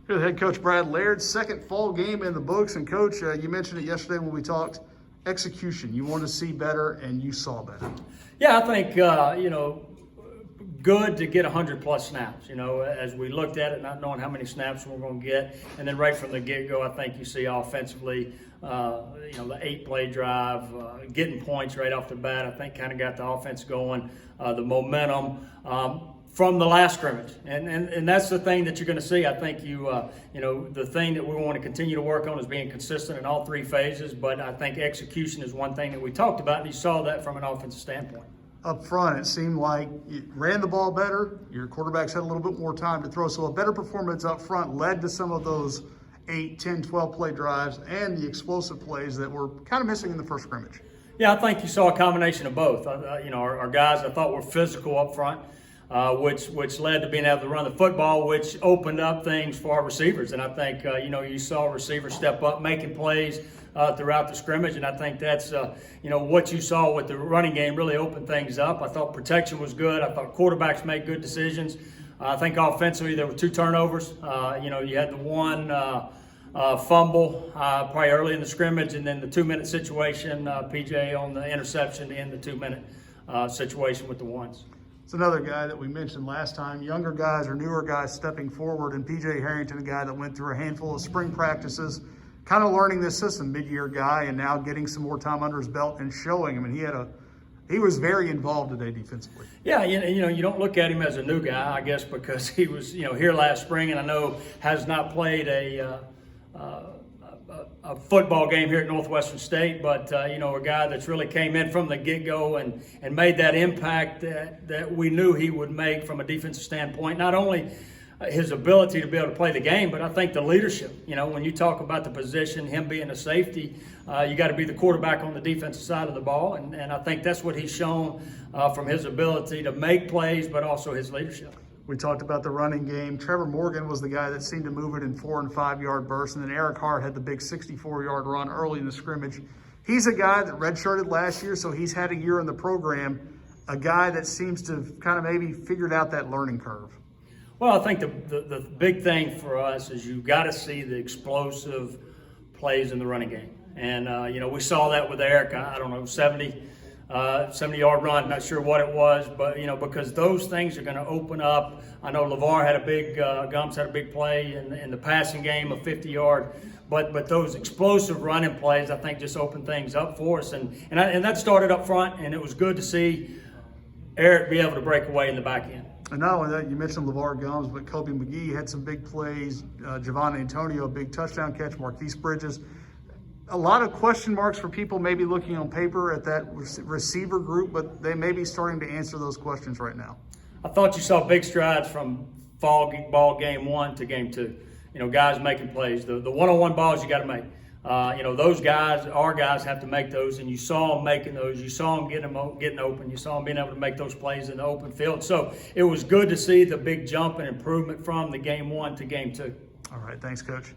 Good head coach Brad Laird, second fall game in the books. And coach, you mentioned it yesterday when we talked execution. You want to see better, and you saw better. Yeah, I think, good to get 100-plus snaps, as we looked at it, not knowing how many snaps we're going to get. And then right from the get-go, I think you see offensively, the 8-play drive, getting points right off the bat, I think kind of got the offense going, the momentum from the last scrimmage. And that's the thing that you're going to see. I think the thing that we want to continue to work on is being consistent in all three phases, but I think execution is one thing that we talked about, and you saw that from an offensive standpoint. Up front, it seemed like you ran the ball better. Your quarterbacks had a little bit more time to throw. So a better performance up front led to some of those 8, 10, 12-play drives and the explosive plays that were kind of missing in the first scrimmage. Yeah, I think you saw a combination of both. Our guys I thought were physical up front, which led to being able to run the football, which opened up things for our receivers. And I think, you saw receivers step up, making plays throughout the scrimmage. And I think that's, what you saw with the running game really opened things up. I thought protection was good. I thought quarterbacks made good decisions. I think offensively there were 2 turnovers. You had the one fumble probably early in the scrimmage, and then the 2-minute situation, PJ on the interception to end the 2-minute situation with the ones. It's another guy that we mentioned last time, younger guys or newer guys stepping forward, and PJ Harrington, a guy that went through a handful of spring practices, kind of learning this system, mid-year guy, and now getting some more time under his belt and showing. I mean, he was very involved today defensively. Yeah, you don't look at him as a new guy, I guess, because he was, here last spring, and I know has not played a football game here at Northwestern State, but a guy that's really came in from the get-go and made that impact that we knew he would make from a defensive standpoint. Not only his ability to be able to play the game, but I think the leadership. When you talk about the position, him being a safety, you got to be the quarterback on the defensive side of the ball, and I think that's what he's shown from his ability to make plays, but also his leadership. We talked about the running game. Trevor Morgan was the guy that seemed to move it in 4- and 5-yard bursts, and then Eric Hart had the big 64-yard run early in the scrimmage. He's a guy that redshirted last year, so he's had a year in the program, a guy that seems to have kind of maybe figured out that learning curve. Well, I think the big thing for us is you've got to see the explosive plays in the running game. And, we saw that with Eric, I don't know, 70-yard run, not sure what it was, but, because those things are going to open up. I know LeVar had a big, Gumps had a big play in the passing game of 50-yard, but those explosive running plays, I think, just opened things up for us. And that started up front, and it was good to see Eric be able to break away in the back end. And not only that, you mentioned LeVar Gums, but Kobe McGee had some big plays. Javon Antonio, a big touchdown catch. Marquise Bridges. A lot of question marks for people maybe looking on paper at that receiver group, but they may be starting to answer those questions right now. I thought you saw big strides from fall ball game 1 to game 2. Guys making plays. The one-on-one balls you got to make. Those guys, our guys, have to make those, and you saw them making those. You saw them getting open. You saw them being able to make those plays in the open field. So it was good to see the big jump and improvement from the game 1 to game 2. All right, thanks, Coach.